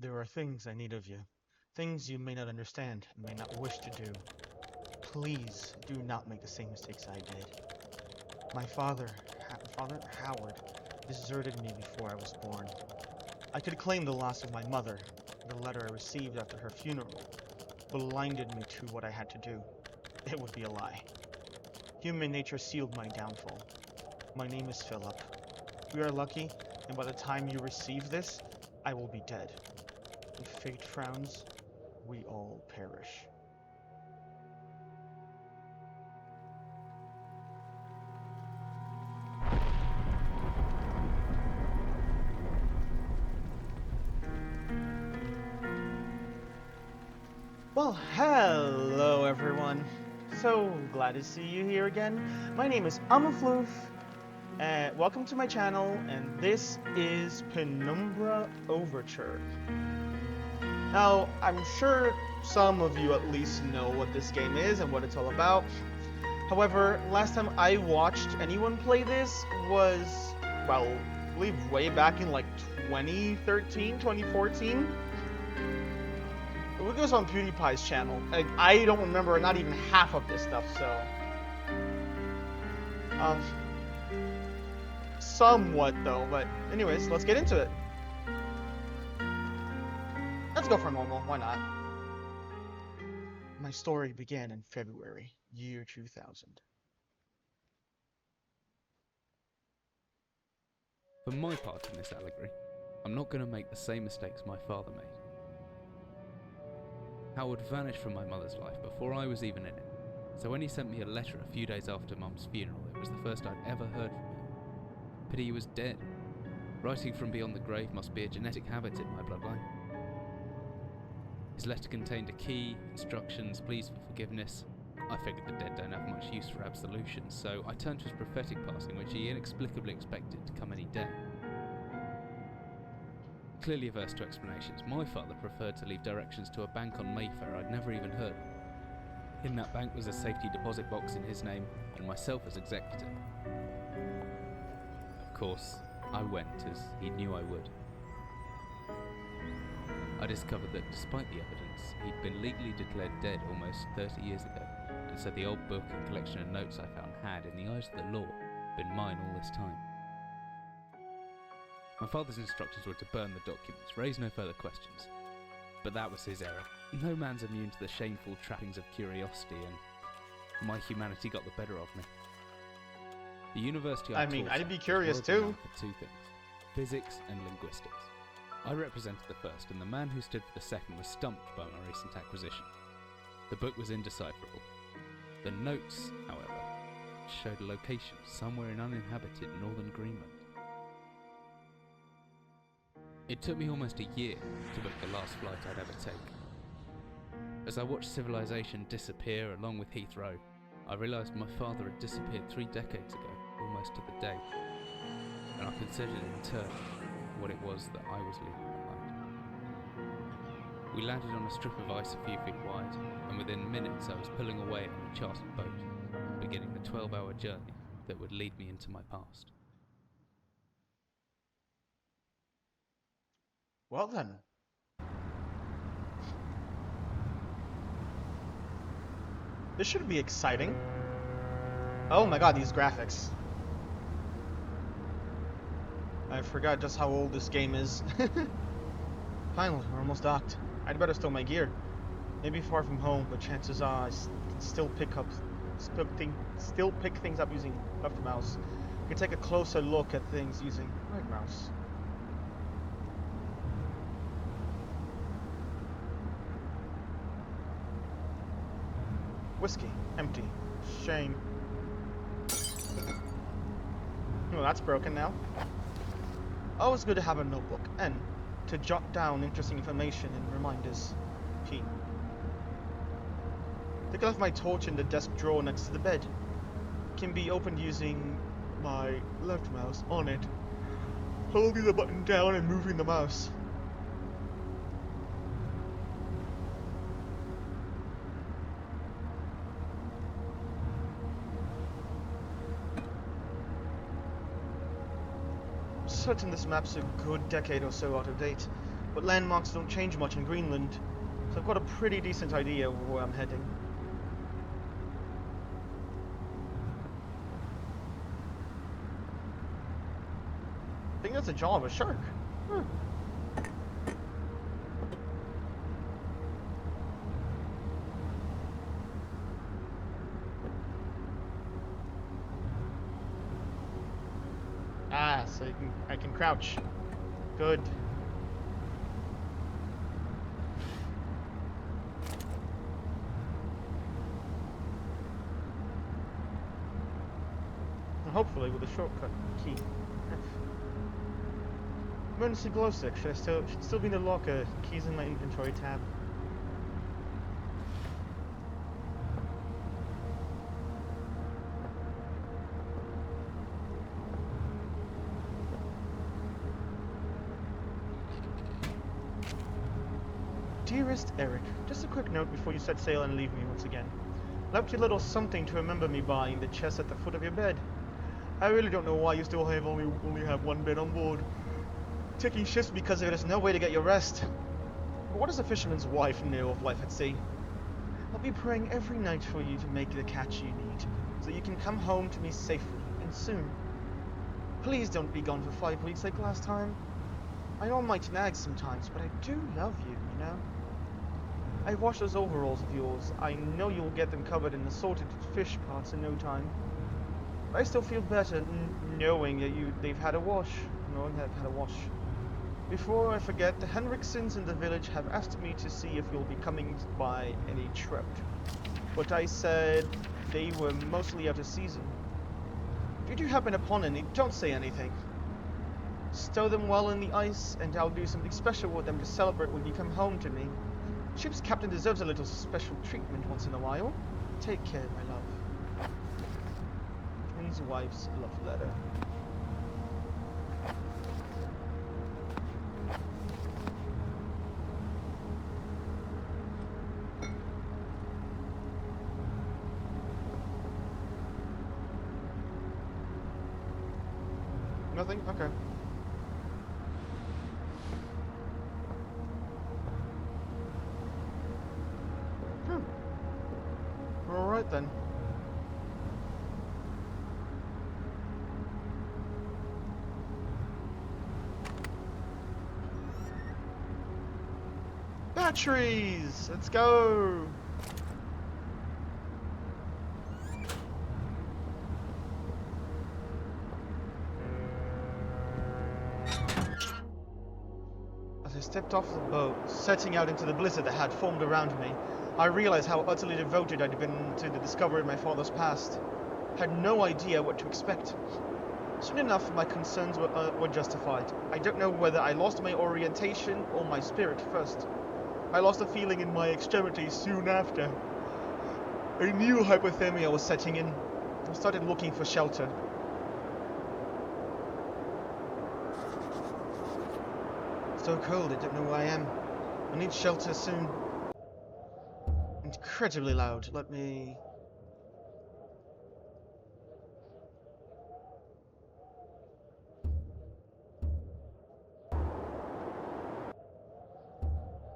There are things I need of you. Things you may not understand, may not wish to do. Please do not make the same mistakes I did. My father Howard, deserted me before I was born. I could claim the loss of my mother. The letter I received after her funeral blinded me to what I had to do. It would be a lie. Human nature sealed my downfall. My name is Philip. We are lucky, and by the time you receive this, I will be dead. If fate frowns, we all perish. Well, hello everyone. So glad to see you here again. My name is Amafloof. Welcome to my channel, and this is Penumbra Overture. Now, I'm sure some of you at least know what this game is and what it's all about. However, last time I watched anyone play this was, well, I believe way back in like 2013, 2014. It goes on PewDiePie's channel. Like, I don't remember not even half of this stuff, so... somewhat though, but anyways, let's get into it. Let's go for normal, why not? My story began in February, year 2000. For my part in this allegory, I'm not going to make the same mistakes my father made. Howard vanished from my mother's life before I was even in it, so when he sent me a letter a few days after Mum's funeral, it was the first I'd ever heard from him. Pity he was dead. Writing from beyond the grave must be a genetic habit in my bloodline. His letter contained a key, instructions, pleas for forgiveness. I figured the dead don't have much use for absolutions, so I turned to his prophetic passing, which he inexplicably expected to come any day. Clearly averse to explanations, my father preferred to leave directions to a bank on Mayfair I'd never even heard of. In that bank was a safety deposit box in his name, and myself as executor. Of course, I went, as he knew I would. I discovered that despite the evidence, he'd been legally declared dead almost 30 years ago, and so the old book and collection of notes I found had, in the eyes of the law, been mine all this time. My father's instructions were to burn the documents, raise no further questions. But that was his error. No man's immune to the shameful trappings of curiosity, and my humanity got the better of me. The university I taught I'd be at curious was world too. renowned for two things: physics and linguistics. I represented the first, and the man who stood for the second was stumped by my recent acquisition. The book was indecipherable. The notes, however, showed a location somewhere in uninhabited northern Greenland. It took me almost a year to book the last flight I'd ever take. As I watched civilization disappear along with Heathrow, I realised my father had disappeared 3 decades ago, almost to the day, and I considered in turn what it was that I was leaving behind. We landed on a strip of ice a few feet wide, and within minutes I was pulling away on a chartered boat, beginning the 12-hour journey that would lead me into my past. Well then. This should be exciting. Oh my god, these graphics. I forgot just how old this game is. Finally, we're almost docked. I'd better stow my gear. Maybe far from home, but chances are I can still pick things up using left mouse. I can take a closer look at things using right mouse. Whiskey. Empty. Shame. Oh, that's broken now. Always good to have a notebook, and to jot down interesting information and reminders. Key. Take off my torch in the desk drawer next to the bed. It can be opened using my left mouse on it, holding the button down and moving the mouse. Certain this map's a good decade or so out of date. but landmarks don't change much in Greenland, so I've got a pretty decent idea of where I'm heading. I think that's the jaw of a shark. Huh. Ah, so I can crouch. Good. And hopefully with a shortcut key. F. Emergency glow stick. Should still be in the locker. Keys in my inventory tab. Dearest Eric, just a quick note before you set sail and leave me once again. Left you a little something to remember me by in the chest at the foot of your bed. I really don't know why you still only have one bed on board. Taking shifts because there is no way to get your rest. But what does a fisherman's wife know of life at sea? I'll be praying every night for you to make the catch you need, so that you can come home to me safely and soon. Please don't be gone for 5 weeks like last time. I know I might nag sometimes, but I do love you, you know? I washed those overalls of yours. I know you'll get them covered in assorted fish parts in no time. But I still feel better knowing that they've had a wash. Knowing they've had a wash. Before I forget, the Henriksons in the village have asked me to see if you'll be coming by any trout. But I said they were mostly out of season. If you do happen upon any, don't say anything. Stow them well in the ice, and I'll do something special with them to celebrate when you come home to me. Ship's captain deserves a little special treatment once in a while. Take care, my love. Twins' wife's love letter. Nothing? Okay. Alright then. Batteries! Let's go! As I stepped off the boat, setting out into the blizzard that had formed around me, I realized how utterly devoted I'd been to the discovery of my father's past. I had no idea what to expect. Soon enough, my concerns were justified. I don't know whether I lost my orientation or my spirit first. I lost a feeling in my extremities soon after. I knew hypothermia was setting in. I started looking for shelter. It's so cold, I don't know where I am. I need shelter soon. Incredibly loud. Let me...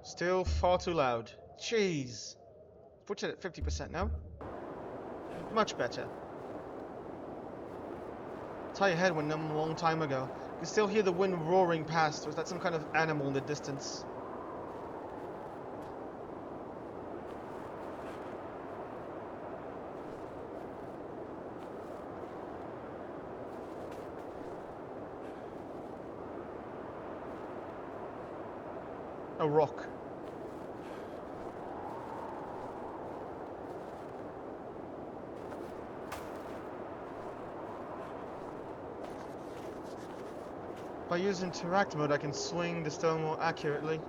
Still far too loud. Jeez. Put it at 50% now. Much better. Tie your head went numb a long time ago. You can still hear the wind roaring past. Was that some kind of animal in the distance? A rock. If I use interact mode, I can swing the stone more accurately.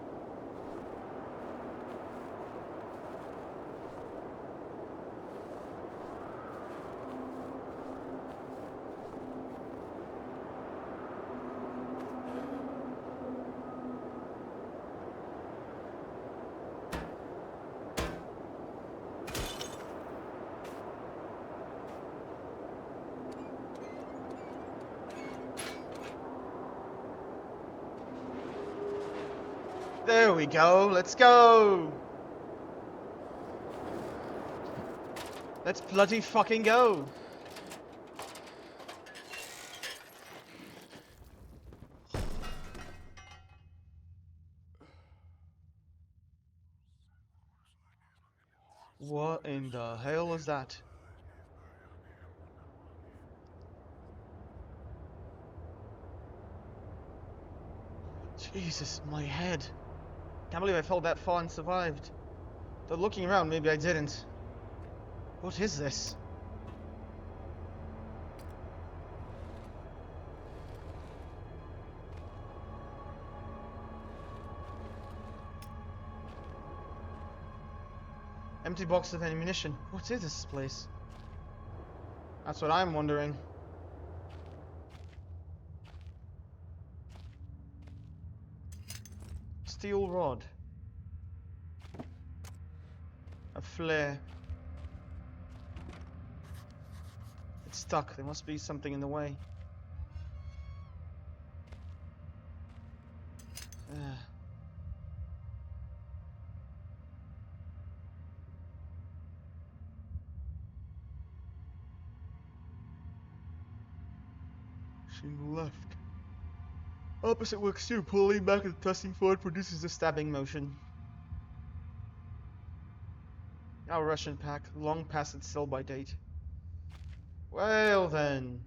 There we go. Let's go. Let's bloody fucking go. What in the hell is that? Jesus, my head. Can't believe I fell that far and survived. Though looking around, maybe I didn't. What is this? Empty box of ammunition. What is this place? That's what I'm wondering. Steel rod. A flare. It's stuck. There must be something in the way. Shingle left. Opposite works too. Pulling back and thrusting forward produces a stabbing motion. Our Russian pack, long past its sell-by date. Well then.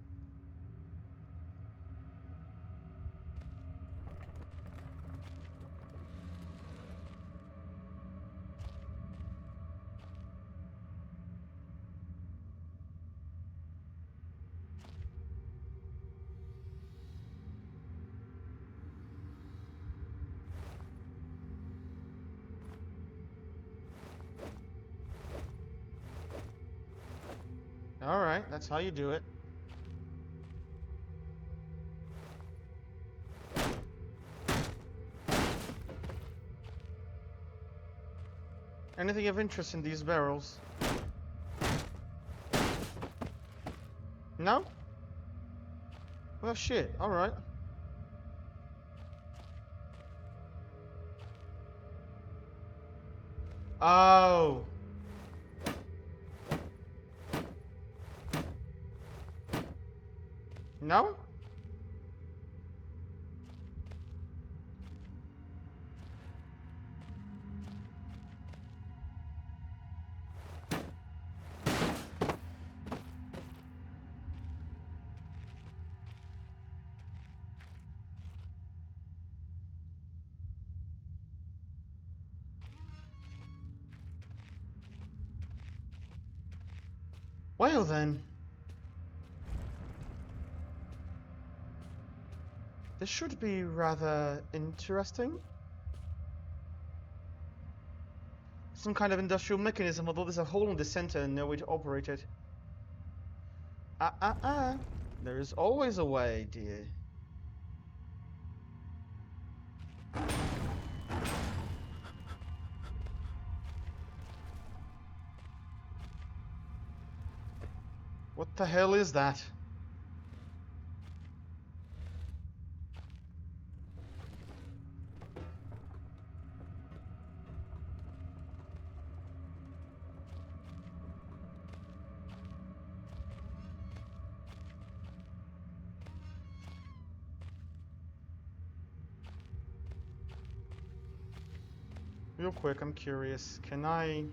Alright, that's how you do it. Anything of interest in these barrels? No? Well, shit, alright. Oh. No? Well then. This should be rather interesting. Some kind of industrial mechanism, although there's a hole in the center and no way to operate it. There is always a way, dear. What the hell is that? Real quick, I'm curious. Can I...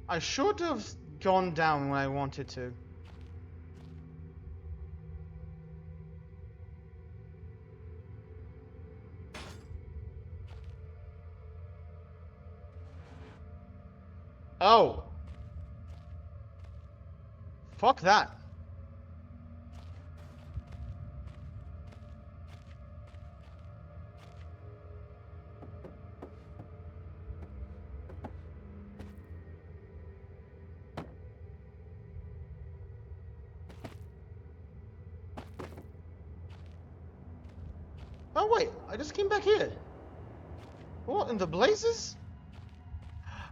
I should have gone down when I wanted to. Oh. Fuck that. Oh wait, I just came back here. What in the blazes?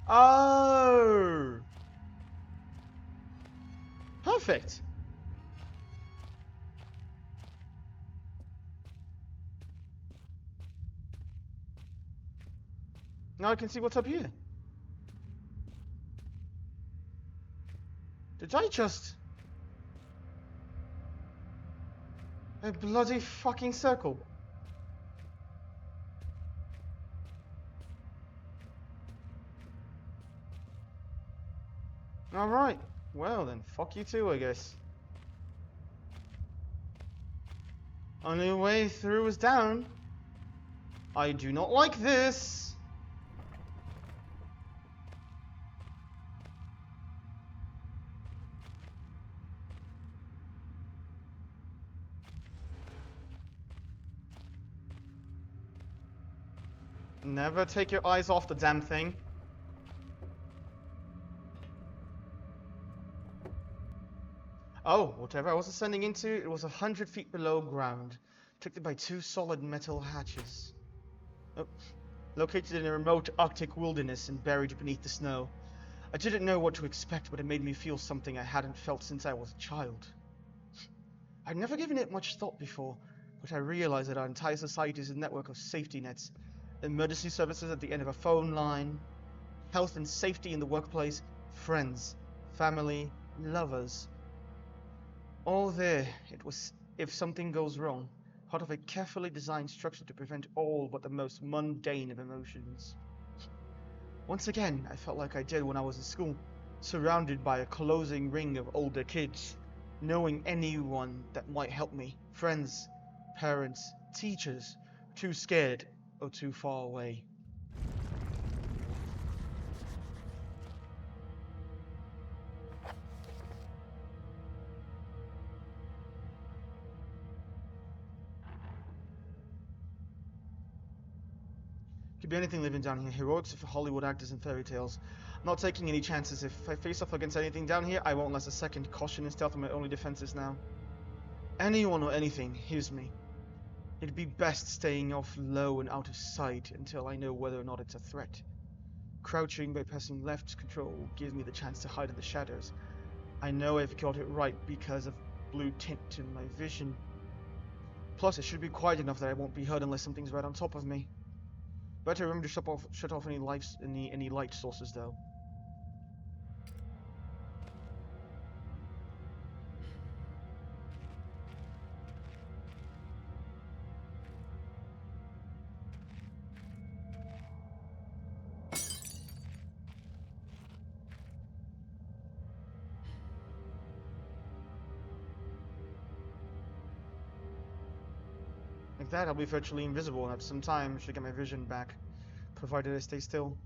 Oh. Perfect. Now I can see what's up here. Did I just... A bloody fucking circle. Alright. Well then, fuck you too, I guess. Only way through is down. I do not like this. Never take your eyes off the damn thing. Oh, whatever I was ascending into, it was 100 feet below ground, protected by 2 solid metal hatches. Oh, located in a remote Arctic wilderness and buried beneath the snow. I didn't know what to expect, but it made me feel something I hadn't felt since I was a child. I'd never given it much thought before, but I realized that our entire society is a network of safety nets. Emergency services at the end of a phone line, health and safety in the workplace, friends, family, lovers. All there, it was if something goes wrong, part of a carefully designed structure to prevent all but the most mundane of emotions. Once again, I felt like I did when I was in school, surrounded by a closing ring of older kids, knowing anyone that might help me, friends, parents, teachers, too scared or too far away. Could be anything living down here. Heroics for Hollywood actors and fairy tales. I'm not taking any chances. If I face off against anything down here, I won't last a second. Caution and stealth are my only defenses now. Anyone or anything hears me. It'd be best staying off low and out of sight until I know whether or not it's a threat. Crouching by pressing left control gives me the chance to hide in the shadows. I know I've got it right because of blue tint to my vision. Plus, it should be quiet enough that I won't be heard unless something's right on top of me. Better remember to shut off any light sources, though. Like that, I'll be virtually invisible and have some time to get my vision back, provided I stay still.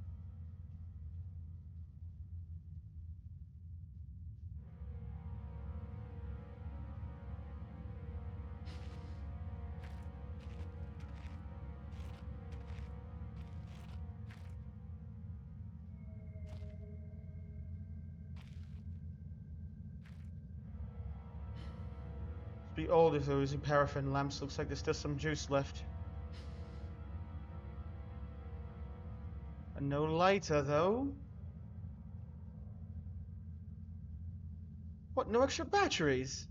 Be old if they're using paraffin lamps. Looks like there's still some juice left. And no lighter, though. What, no extra batteries?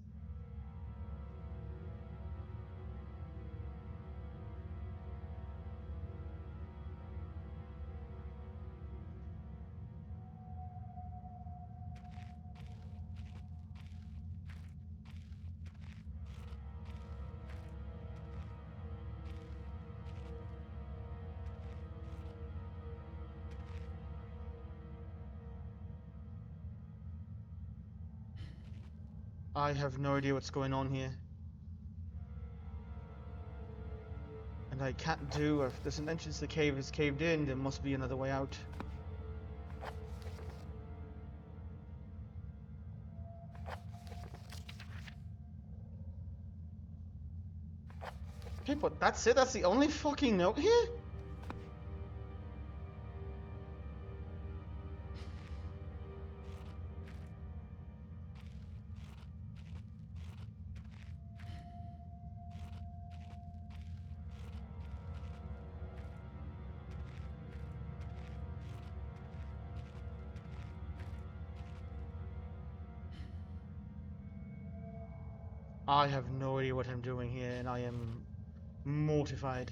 I have no idea what's going on here. And I can't do, if there's an entrance to the cave is caved in, there must be another way out. Okay, but that's it? That's the only fucking note here? I have no idea what I'm doing here, and I am mortified.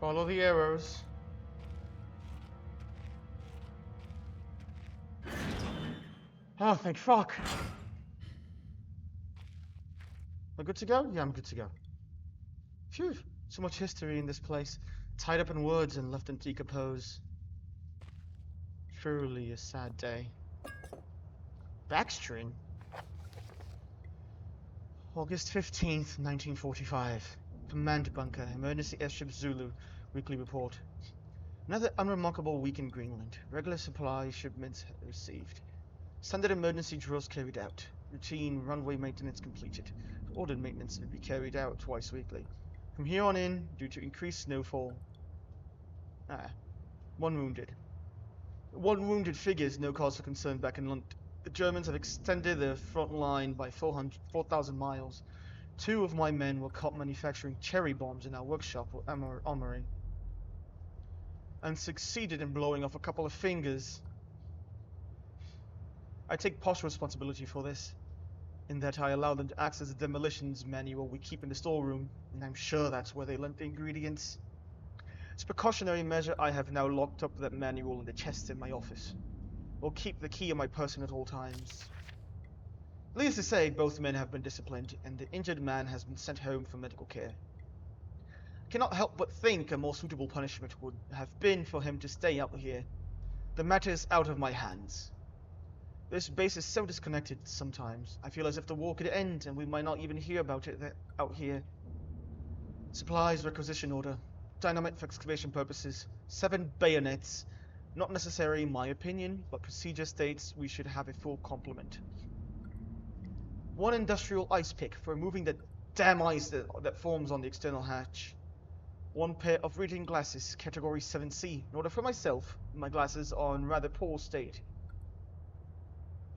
Follow the arrows. Oh, thank fuck. We're good to go? Yeah, I'm good to go. Phew, so much history in this place, tied up in woods and left to decompose. Truly a sad day. Backstream? August 15th, 1945. Command Bunker, Emergency Airship Zulu, Weekly Report. Another unremarkable week in Greenland. Regular supply shipments received. Standard emergency drills carried out. Routine runway maintenance completed. Ordered maintenance to be carried out twice weekly. From here on in, due to increased snowfall. One wounded. One wounded figures no cause for concern back in London. The Germans have extended their front line by 4,000 miles. 2 of my men were caught manufacturing cherry bombs in our workshop or armory, and succeeded in blowing off a couple of fingers. I take partial responsibility for this, in that I allowed them to access the demolitions manual we keep in the storeroom, and I'm sure that's where they learned the ingredients. As a precautionary measure, I have now locked up that manual in the chest in my office. Will keep the key on my person at all times. Needless to say, both men have been disciplined, and the injured man has been sent home for medical care. I cannot help but think a more suitable punishment would have been for him to stay out here. The matter is out of my hands. This base is so disconnected sometimes. I feel as if the war could end, and we might not even hear about it out here. Supplies requisition order. Dynamite for excavation purposes. 7 bayonets. Not necessary in my opinion, but procedure states we should have a full complement. 1 industrial ice pick for removing the damn ice that forms on the external hatch. 1 pair of reading glasses, category 7C, in order for myself. My glasses are in rather poor state.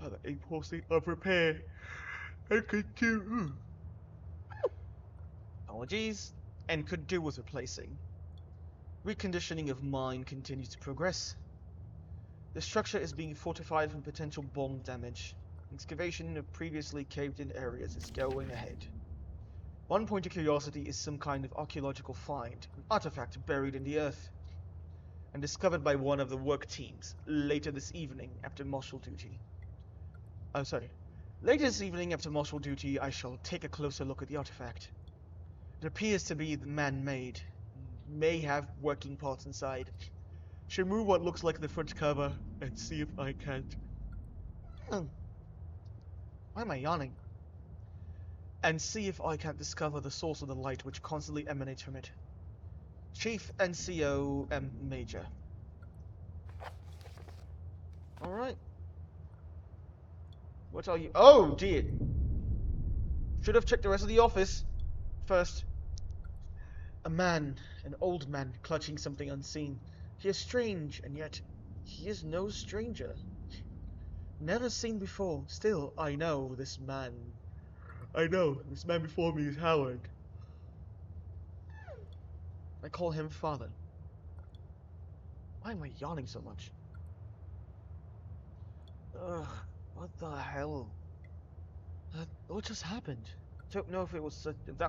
Rather a poor state of repair. And could do. Apologies. And could do with replacing. Reconditioning of mine continues to progress. The structure is being fortified from potential bomb damage. Excavation of previously caved-in areas is going ahead. 1 point of curiosity is some kind of archaeological find, an artifact buried in the earth, and discovered by one of the work teams later this evening after martial duty. Later this evening after martial duty, I shall take a closer look at the artifact. It appears to be man-made, may have working parts inside. Should remove what looks like the front cover and see if I can't. Why am I yawning? And see if I can't discover the source of the light which constantly emanates from it. Chief NCO M. Major. Alright. What are you? Oh dear. Should have checked the rest of the office first. A man, an old man, clutching something unseen. He is strange, and yet he is no stranger. Never seen before. Still, I know this man before me is Howard. I call him father. Why am I yawning so much? Ugh, what the hell? What just happened? Don't know if that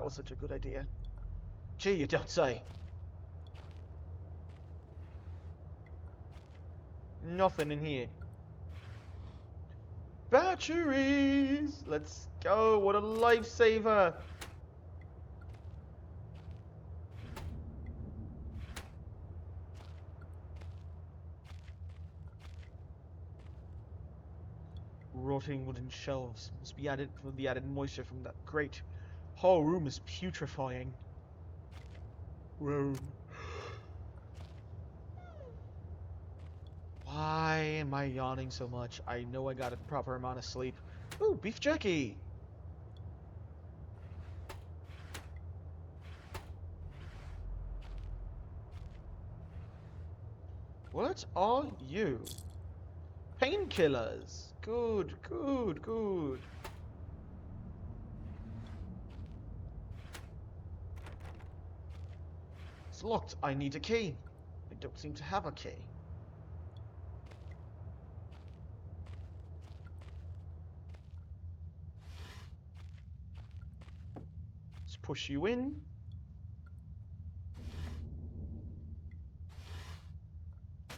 was such a good idea. Gee, you don't say. Nothing in here. Batteries! Let's go, what a lifesaver! Rotting wooden shelves must be added for the added moisture from that grate. Whole room is putrefying. Room. Why am I yawning so much? I know I got a proper amount of sleep. Ooh, beef jerky! What are you? Painkillers! Good, good, good. It's locked. I need a key. I don't seem to have a key. Let's push you in.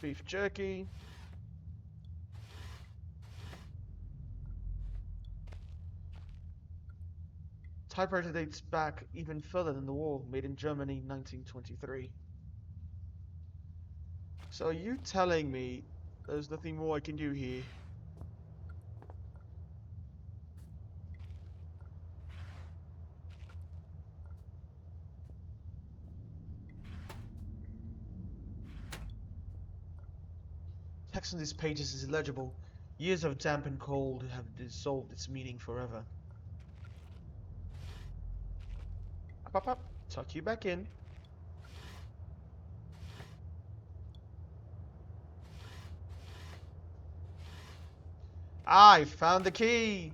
beef jerky. Typewriter dates back even further than the war, made in Germany, 1923. So are you telling me there's nothing more I can do here? Text on these pages is illegible. Years of damp and cold have dissolved its meaning forever. Up. Tuck you back in. I found the key!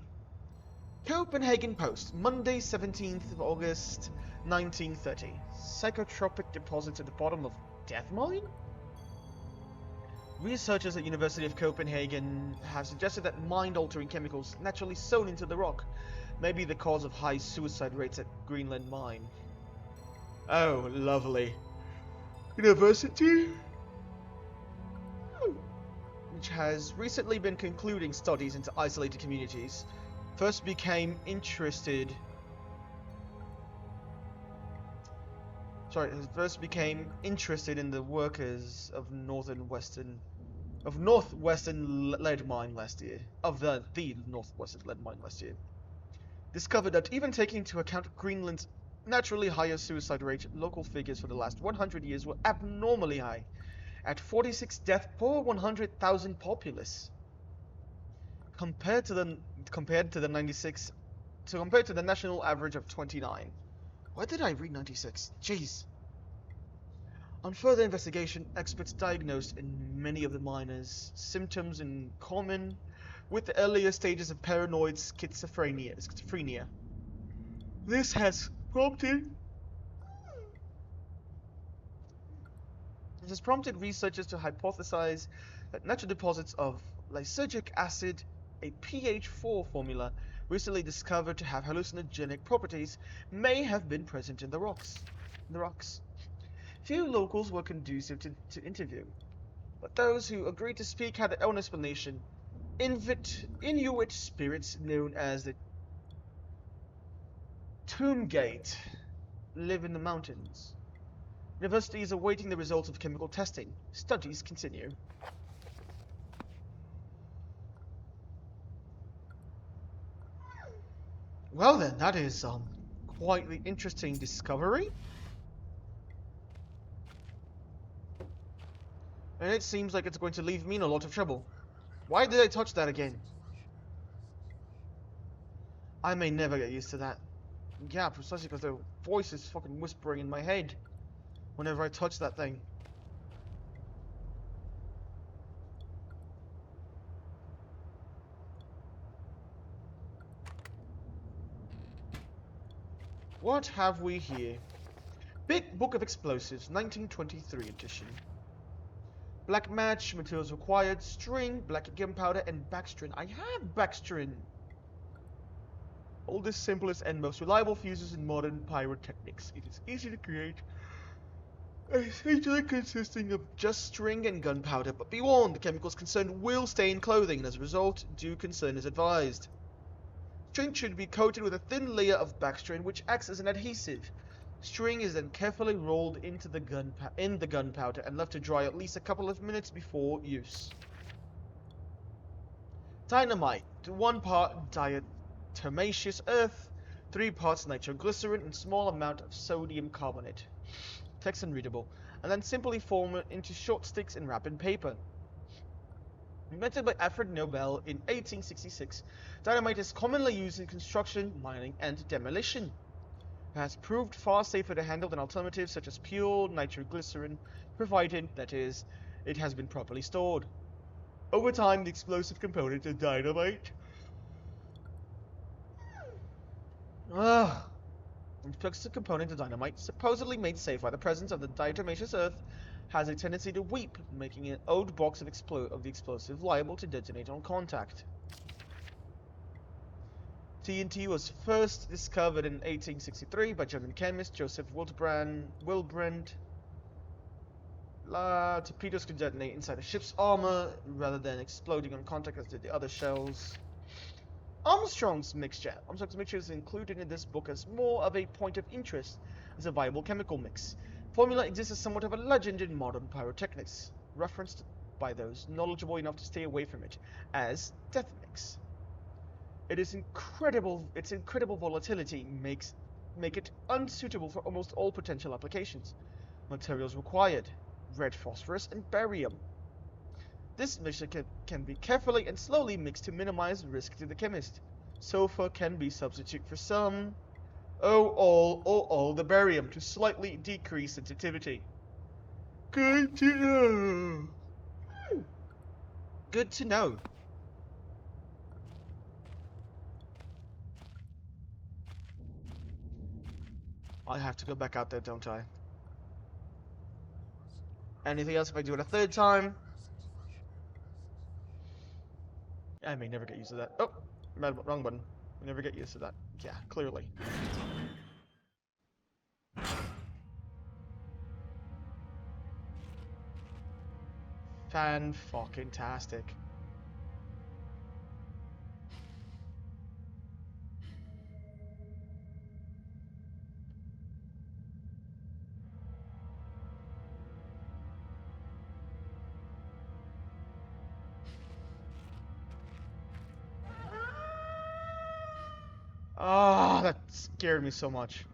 Copenhagen Post, Monday, 17th of August, 1930. Psychotropic deposits at the bottom of Death Mine? Researchers at University of Copenhagen have suggested that mind-altering chemicals naturally sewn into the rock may be the cause of high suicide rates at Greenland Mine. Oh, lovely. University? Which has recently been concluding studies into isolated communities, first became interested in the workers of northwestern lead mine last year. Northwestern lead mine last year. Discovered that even taking into account Greenland's naturally higher suicide rate, local figures for the last 100 years were abnormally high, at 46 deaths per 100,000 populace. Compared to the national average of 29. Why did I read 96? Jeez. On further investigation, experts diagnosed in many of the miners symptoms in common with the earlier stages of paranoid schizophrenia. This has prompted researchers to hypothesize that natural deposits of lysergic acid, a pH 4 formula recently discovered to have hallucinogenic properties, may have been present in the rocks. Few locals were conducive to interview, but those who agreed to speak had their own explanation. Inuit spirits known as the Tombgate live in the mountains. University is awaiting the results of chemical testing. Studies continue. Well then, that is quite the interesting discovery. And it seems like it's going to leave me in a lot of trouble. Why did I touch that again? I may never get used to that. Yeah, precisely because the voice is fucking whispering in my head whenever I touch that thing. What have we here? Big Book of Explosives, 1923 edition. Black match, materials required, string, black gunpowder, and backstring. I have backstring! Oldest, simplest, and most reliable fuses in modern pyrotechnics. It is easy to create, essentially consisting of just string and gunpowder, but be warned, the chemicals concerned will stain clothing, and as a result, due concern is advised. String should be coated with a thin layer of backstring, which acts as an adhesive. String is then carefully rolled into the gunpowder and left to dry at least a couple of minutes before use. Dynamite, 1 part diatomaceous earth, 3 parts nitroglycerin, and small amount of sodium carbonate. Text unreadable, and then simply form it into short sticks and wrap in paper. Invented by Alfred Nobel in 1866, dynamite is commonly used in construction, mining, and demolition. It has proved far safer to handle than alternatives such as pure nitroglycerin, provided, that is, it has been properly stored. Over time, the explosive component of dynamite the explosive component of dynamite, supposedly made safe by the presence of the diatomaceous earth, has a tendency to weep, making an old box of the explosive liable to detonate on contact. TNT was first discovered in 1863 by German chemist Joseph Wilbrand. Torpedoes can detonate inside a ship's armor rather than exploding on contact as did the other shells. Armstrong's mixture. Armstrong's mixture is included in this book as more of a point of interest as a viable chemical mix. Formula exists as somewhat of a legend in modern pyrotechnics, referenced by those knowledgeable enough to stay away from it as death mix. Its incredible volatility make it unsuitable for almost all potential applications. Materials required: red phosphorus and barium. This mixture can be carefully and slowly mixed to minimize risk to the chemist. Sulfur can be substitute for some, all the barium to slightly decrease sensitivity. Good to know. Good to know. I have to go back out there, don't I? Anything else if I do it a third time? I may never get used to that. Oh, wrong button. I never get used to that. Yeah, clearly. Fan-fucking-tastic. Ah, that scared me so much.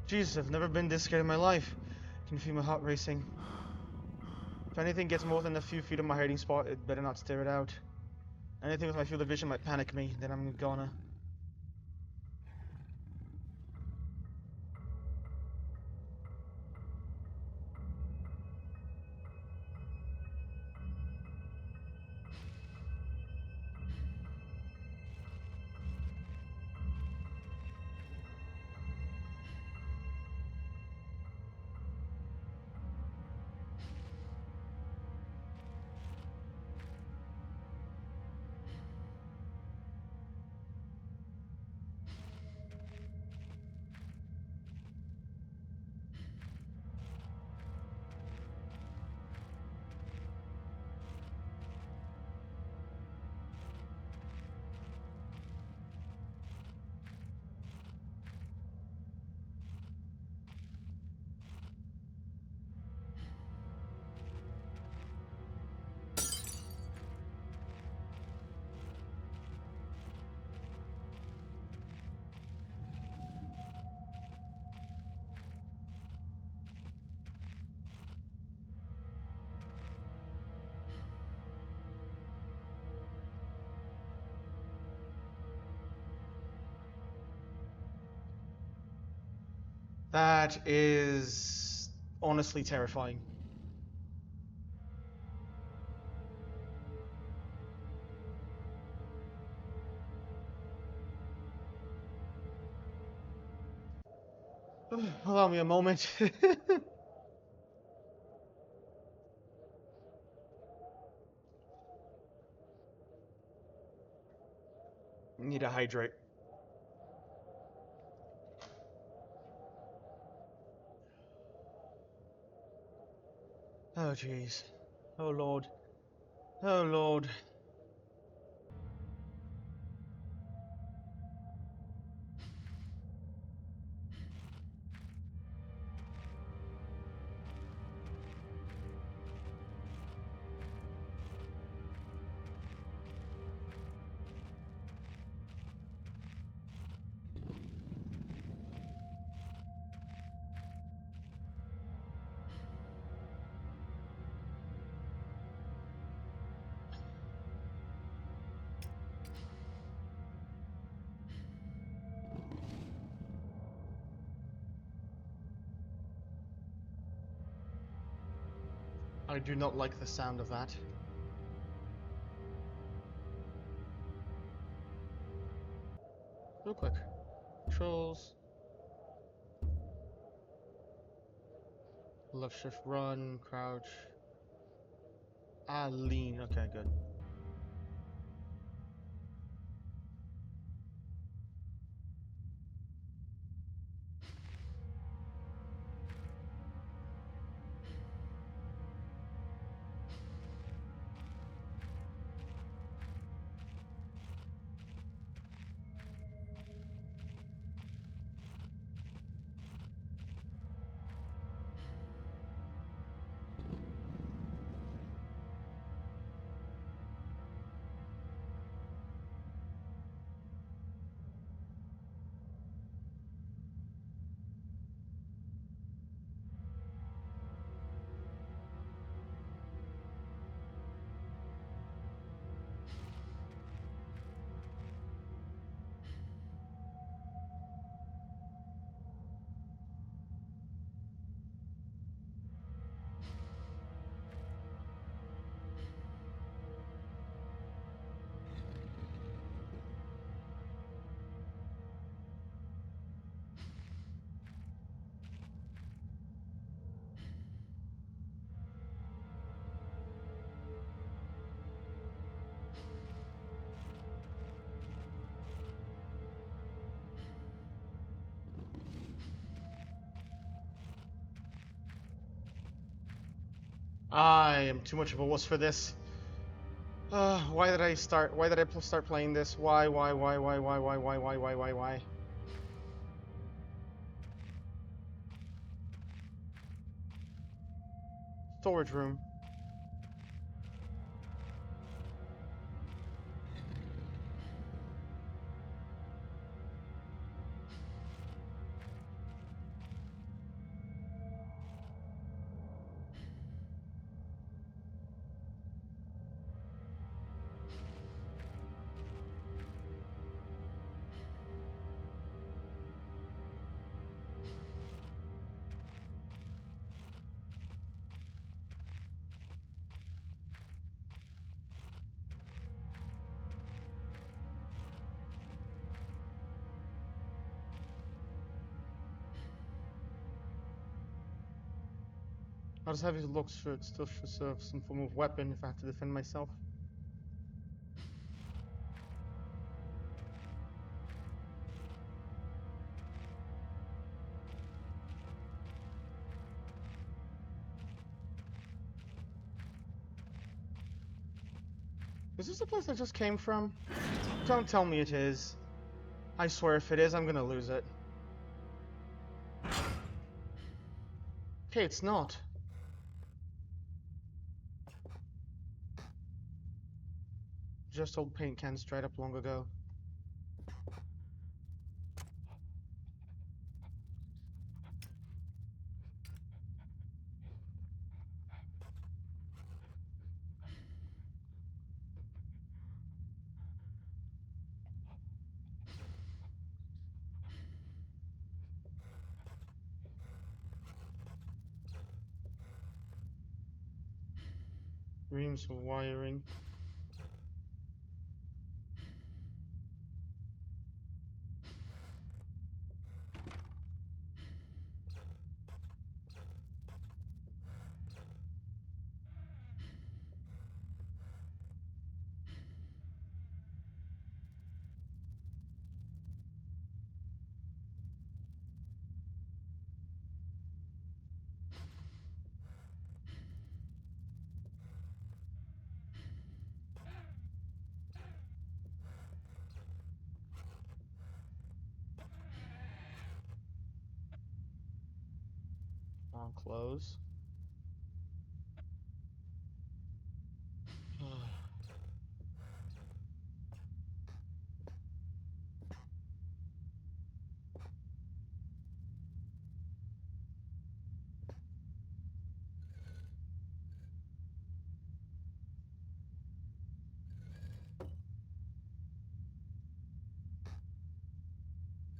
Jesus, I've never been this scared in my life. I can feel my heart racing. If anything gets more than a few feet of my hiding spot, it better not stare it out. Anything with my field of vision might panic me, then I'm gonna. That is honestly terrifying. Allow me a moment. Need to hydrate. Oh jeez. Oh lord. Oh lord. I do not like the sound of that. Real quick. Controls. Left shift run, crouch. Lean. Okay, good. I am too much of a wuss for this. Why did I start? Why did I start playing this? Why? Storage room. How does heavy look? Should still should serve some form of weapon if I have to defend myself. Is this the place I just came from? Don't tell me it is. I swear if it is, I'm gonna lose it. Okay, it's not. Just old paint cans dried up long ago. Reams of wiring. I'll close.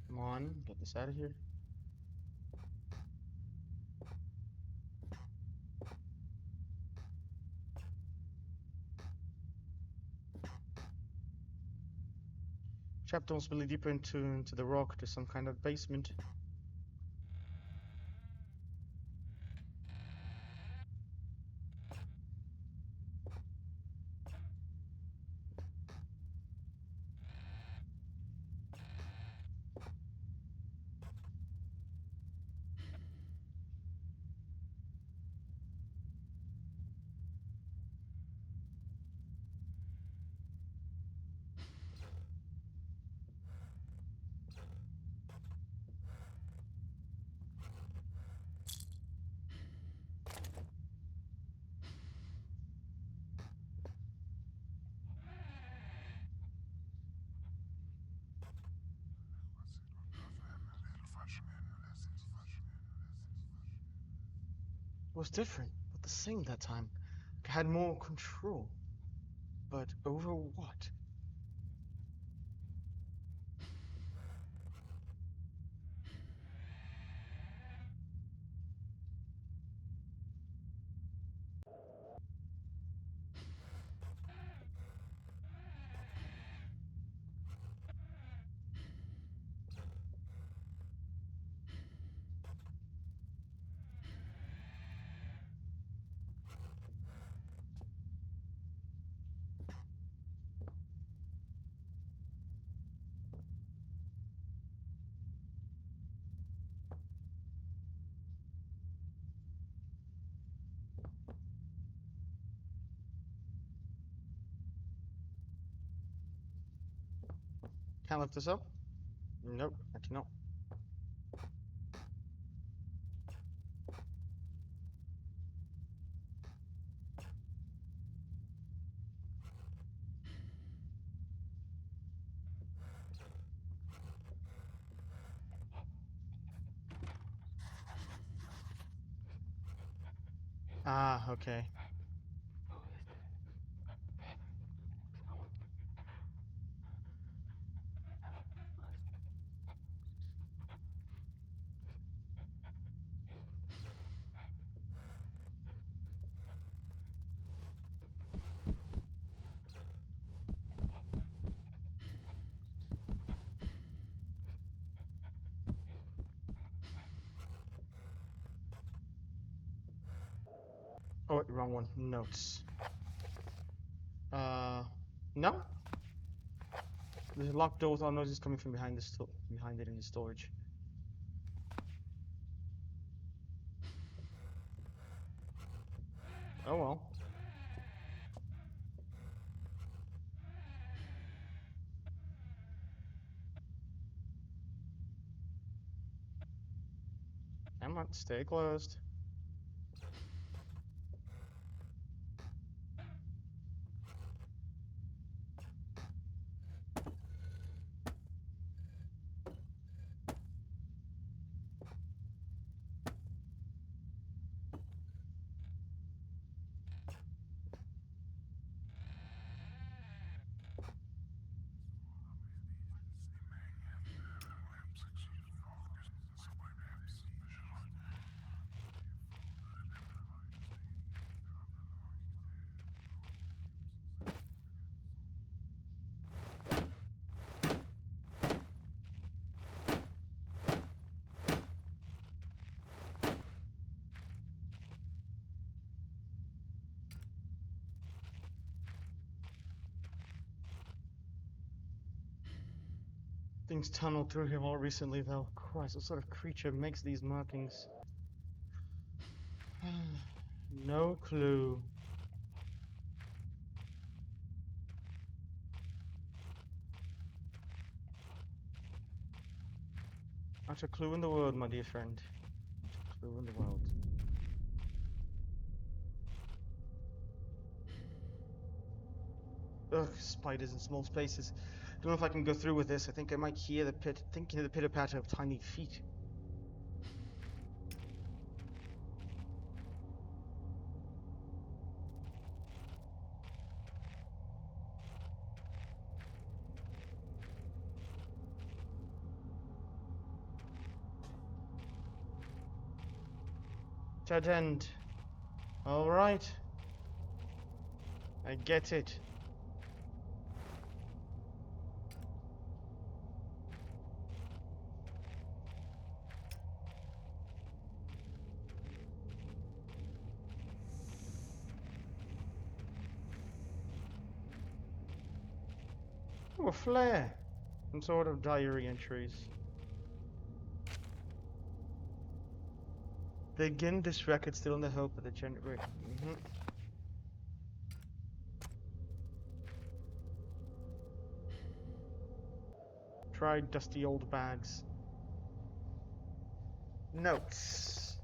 Come on, get this out of here. Trapped ultimately deeper into the rock to some kind of basement. Was different, but the same that time. I had more control. But over what? Can't lift this up? Nope, I cannot. Ah, okay. Oh, wait, wrong one. Notes. No? There's a locked door with all noises coming from behind behind it in the storage. Oh well. Come on, stay closed. Things tunneled through here more recently, though. Christ, what sort of creature makes these markings? No clue. Not a clue in the world, my dear friend. Not a clue in the world. Ugh, spiders in small spaces. Don't know if I can go through with this. I think I might hear the pitter-patter of tiny feet. Dead end. Alright. I get it. Oh, a flare. Some sort of diary entries. Begin this record still in the hope of the generate. Try dusty old bags. Notes.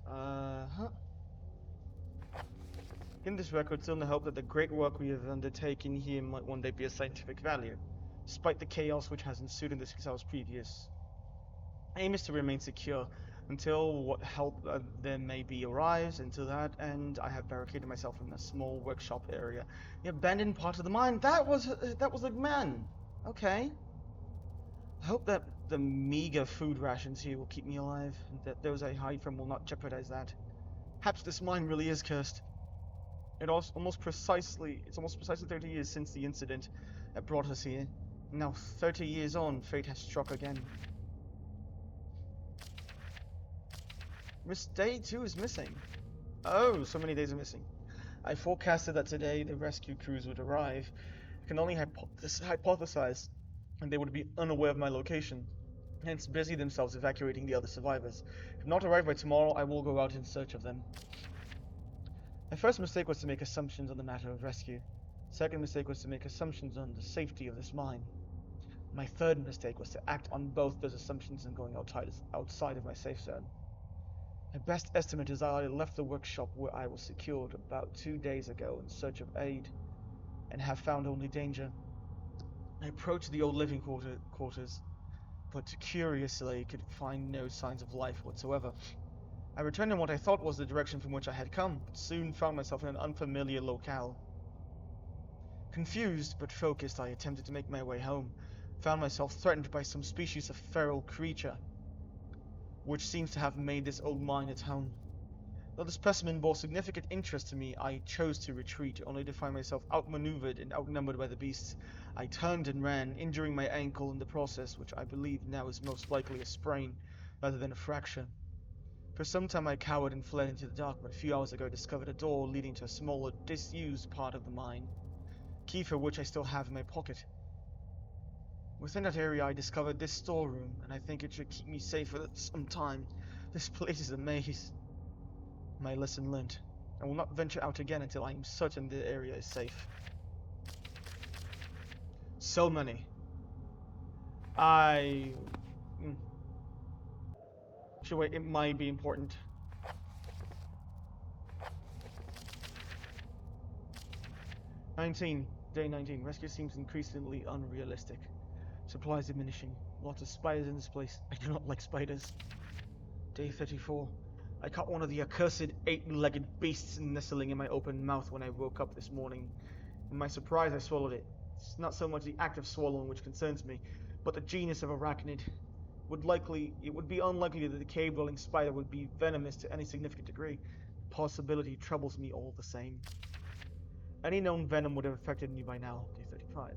In this record, still in the hope that the great work we have undertaken here might one day be of scientific value, despite the chaos which has ensued in the 6 hours previous. Aim is to remain secure until what help there may be arrives. Until that end, I have barricaded myself in a small workshop area, the abandoned part of the mine. That was a man. Okay. I hope that the meager food rations here will keep me alive, and that those I hide from will not jeopardize that. Perhaps this mine really is cursed. It's almost precisely 30 years since the incident that brought us here. Now, 30 years on, fate has struck again. Miss Day too is missing. Oh, so many days are missing. I forecasted that today the rescue crews would arrive. I can only hypothesize, and they would be unaware of my location, hence busy themselves evacuating the other survivors. If not arrived by tomorrow, I will go out in search of them. My first mistake was to make assumptions on the matter of rescue. Second mistake was to make assumptions on the safety of this mine. My third mistake was to act on both those assumptions and going outside of my safe zone. My best estimate is that I left the workshop where I was secured about 2 days ago in search of aid, and have found only danger. I approached the old living quarters, but curiously could find no signs of life whatsoever. I returned in what I thought was the direction from which I had come, but soon found myself in an unfamiliar locale. Confused but focused, I attempted to make my way home, found myself threatened by some species of feral creature, which seems to have made this old mine its home. Though the specimen bore significant interest to me, I chose to retreat, only to find myself outmaneuvered and outnumbered by the beasts. I turned and ran, injuring my ankle in the process, which I believe now is most likely a sprain, rather than a fracture. For some time I cowered and fled into the dark, but a few hours ago I discovered a door leading to a smaller, disused part of the mine, key for which I still have in my pocket. Within that area I discovered this storeroom, and I think it should keep me safe for some time. This place is a maze. My lesson learnt. I will not venture out again until I am certain the area is safe. So many. I... Should wait, it might be important. Day 19. Rescue seems increasingly unrealistic. Supplies diminishing. Lots of spiders in this place. I do not like spiders. Day 34. I caught one of the accursed 8-legged beasts nestling in my open mouth when I woke up this morning. In my surprise, I swallowed it. It's not so much the act of swallowing which concerns me, but the genus of arachnid. It would be unlikely that the cave-dwelling spider would be venomous to any significant degree. The possibility troubles me all the same. Any known venom would have affected me by now, day 35.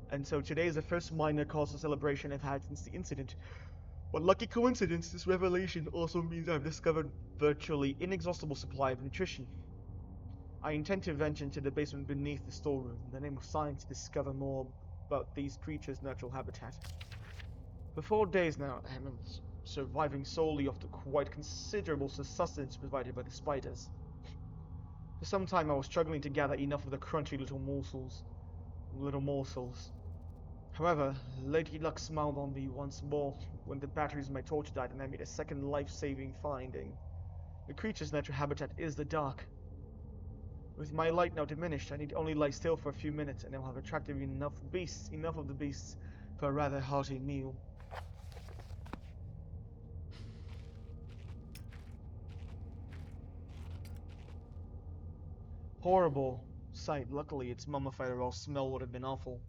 And so today is the first minor cause of celebration I've had since the incident. But lucky coincidence, this revelation also means I've discovered virtually inexhaustible supply of nutrition. I intend to venture into the basement beneath the storeroom in the name of science to discover more about these creatures' natural habitat. For 4 days now, I am surviving solely off the quite considerable sustenance provided by the spiders. For some time I was struggling to gather enough of the crunchy little morsels. However, Lady Luck smiled on me once more when the batteries in my torch died and I made a second life-saving finding. The creature's natural habitat is the dark. With my light now diminished, I need only lie still for a few minutes and I'll have attracted enough of the beasts, for a rather hearty meal. Horrible sight. Luckily, it's mummified or else smell would have been awful.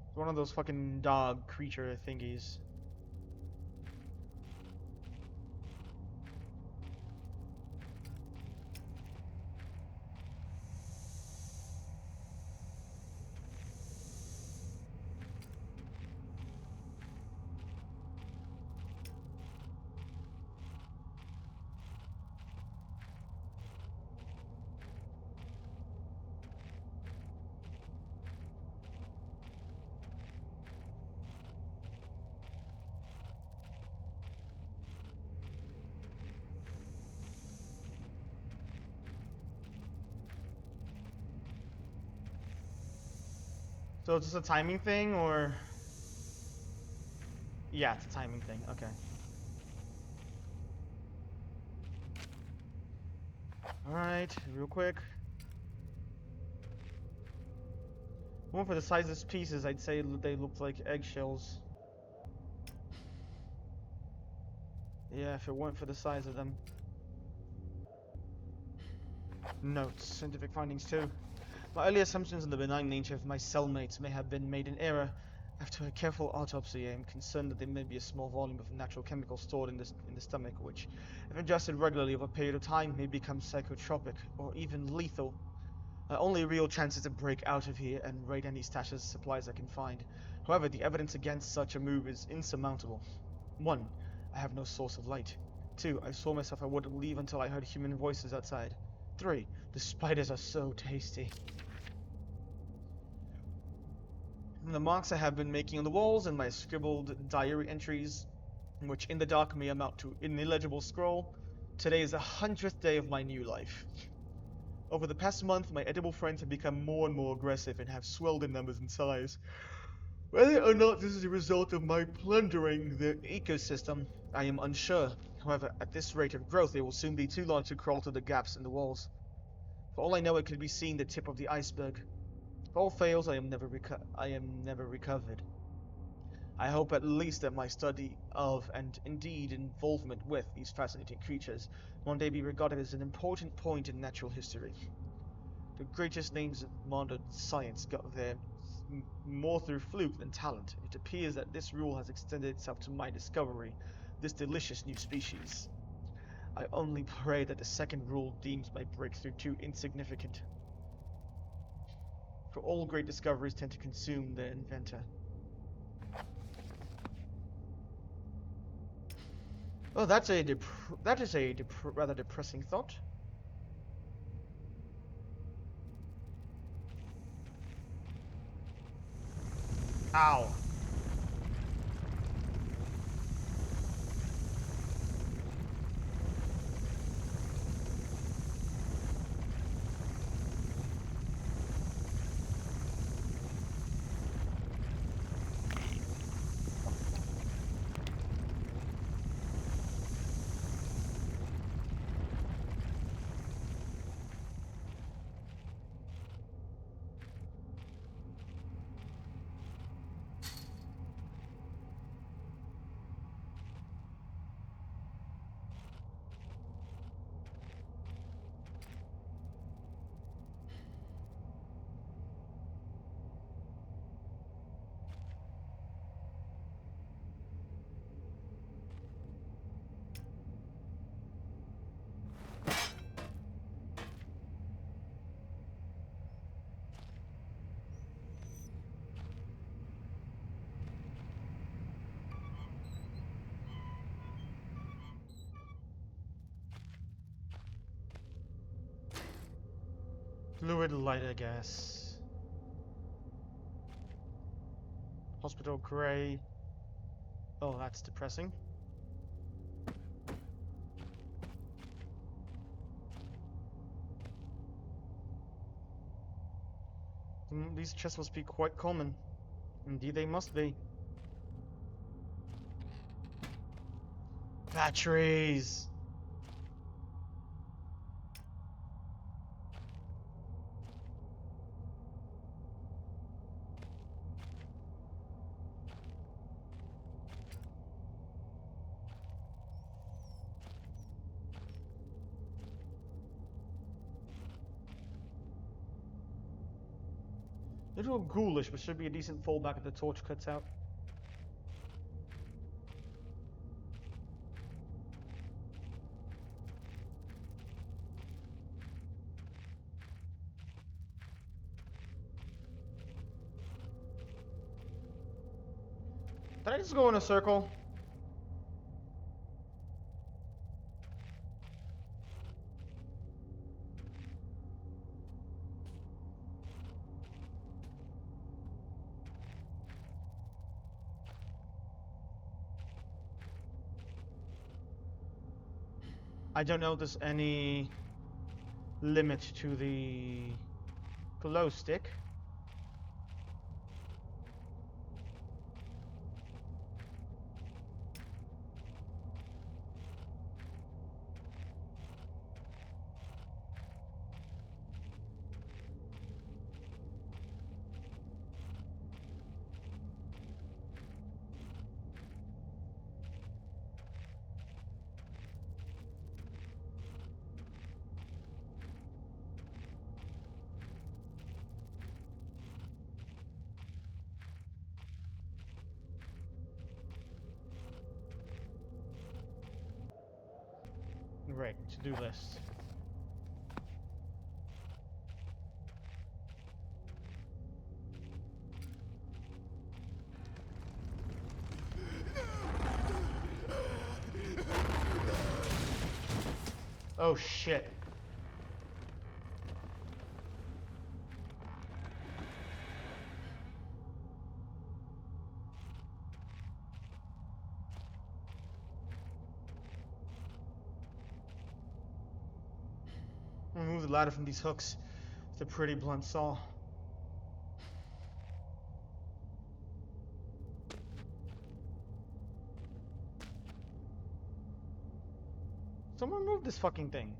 It's one of those fucking dog creature thingies. So it's just a timing thing, or? Yeah, it's a timing thing. Okay. Alright, real quick. One for the size of pieces, I'd say they looked like eggshells. Yeah, if it weren't for the size of them. Notes, scientific findings too. My early assumptions on the benign nature of my cellmates may have been made in error. After a careful autopsy, I am concerned that there may be a small volume of natural chemicals stored in the stomach, which, if ingested regularly over a period of time, may become psychotropic or even lethal. My only real chance is to break out of here and raid any stashes of supplies I can find. However, the evidence against such a move is insurmountable. 1. I have no source of light. 2. I swore myself I wouldn't leave until I heard human voices outside. 3. The spiders are so tasty. And the marks I have been making on the walls and my scribbled diary entries, which in the dark may amount to an illegible scroll. Today is the 100th day of my new life. Over the past month, my edible friends have become more and more aggressive and have swelled in numbers and size. Whether or not this is a result of my plundering their ecosystem, I am unsure. However, at this rate of growth, they will soon be too large to crawl through the gaps in the walls. For all I know, it could be seen the tip of the iceberg. If all fails, I am never recovered. I hope at least that my study of, and indeed involvement with, these fascinating creatures one day be regarded as an important point in natural history. The greatest names of modern science got there more through fluke than talent. It appears that this rule has extended itself to my discovery, this delicious new species. I only pray that the second rule deems my breakthrough too insignificant. For all great discoveries tend to consume their inventor. Oh, that is a rather depressing thought. Ow. Fluid lighter gas. Hospital gray. Oh, that's depressing. These chests must be quite common. Indeed, they must be. Batteries! A little ghoulish, but should be a decent fallback if the torch cuts out. Did I just go in a circle? I don't know if there's any limit to the glow stick. Right, to-do list. Oh shit. Remove the ladder from these hooks with a pretty blunt saw. Someone move this fucking thing.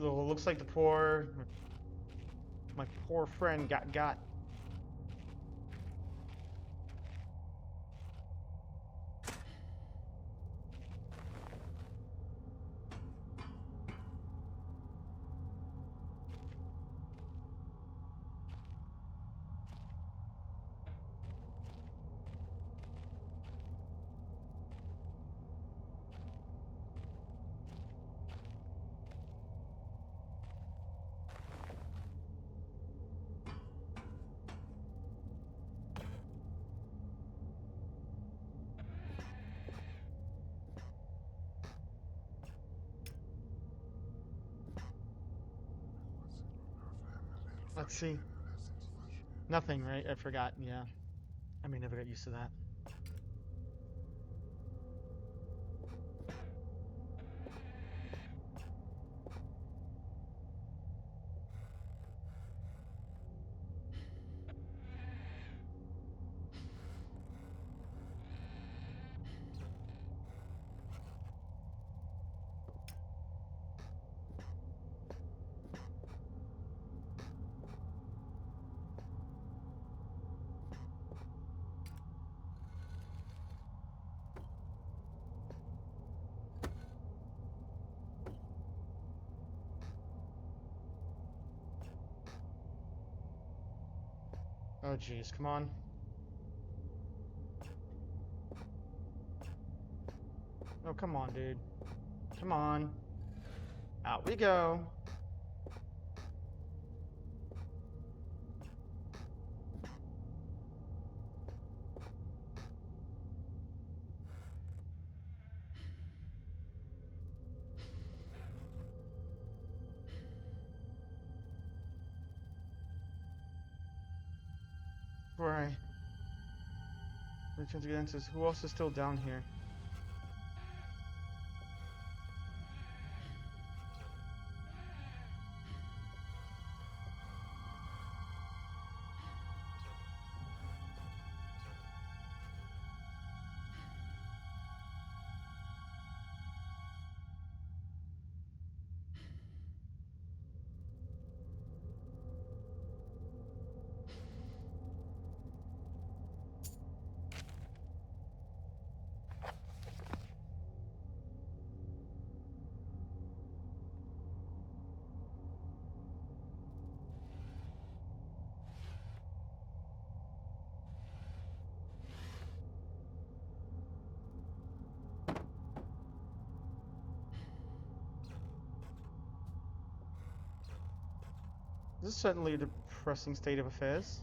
Looks like my poor friend got. Let's see. Nothing, right? I forgot. Yeah. I may never get used to that. Oh jeez, come on. Oh, come on, dude. Come on. Out we go. Right. Return to get answers. Who else is still down here? This is certainly a depressing state of affairs.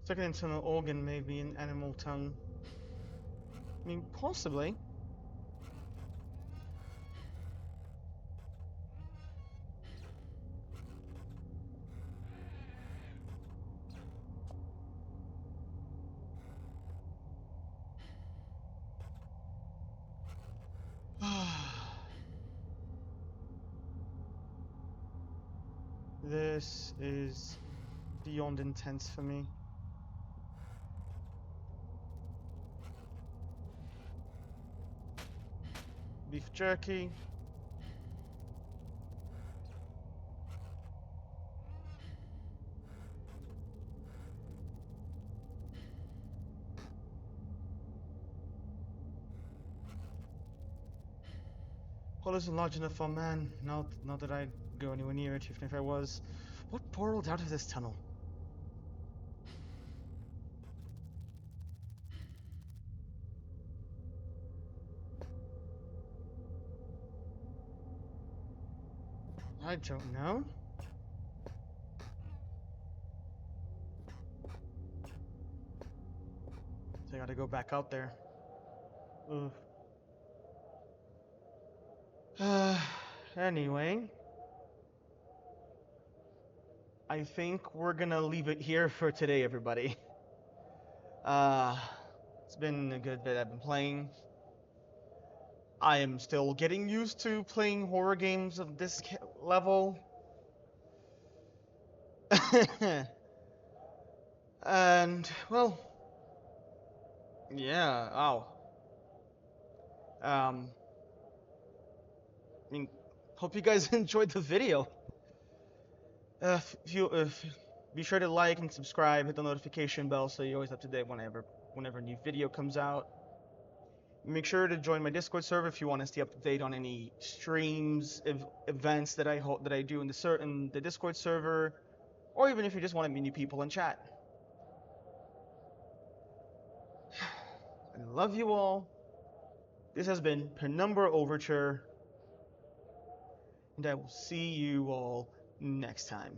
Second internal organ may be an animal tongue. I mean, possibly. This is beyond intense for me. Beef jerky. Hole isn't large enough for man. Not that I'd go anywhere near it, even if I was. What portaled out of this tunnel? I don't know. So I gotta go back out there. Ugh. Anyway, I think we're gonna leave it here for today, everybody. Uh, it's been a good bit I've been playing. I am still getting used to playing horror games of this level. And, well, yeah, wow. I mean, hope you guys enjoyed the video. If you be sure to like and subscribe, hit the notification bell so you're always up to date whenever a new video comes out. Make sure to join my Discord server if you want to stay up to date on any streams, events that I do in the Discord server, or even if you just want to meet new people and chat. I love you all. This has been Penumbra Overture, and I will see you all next time.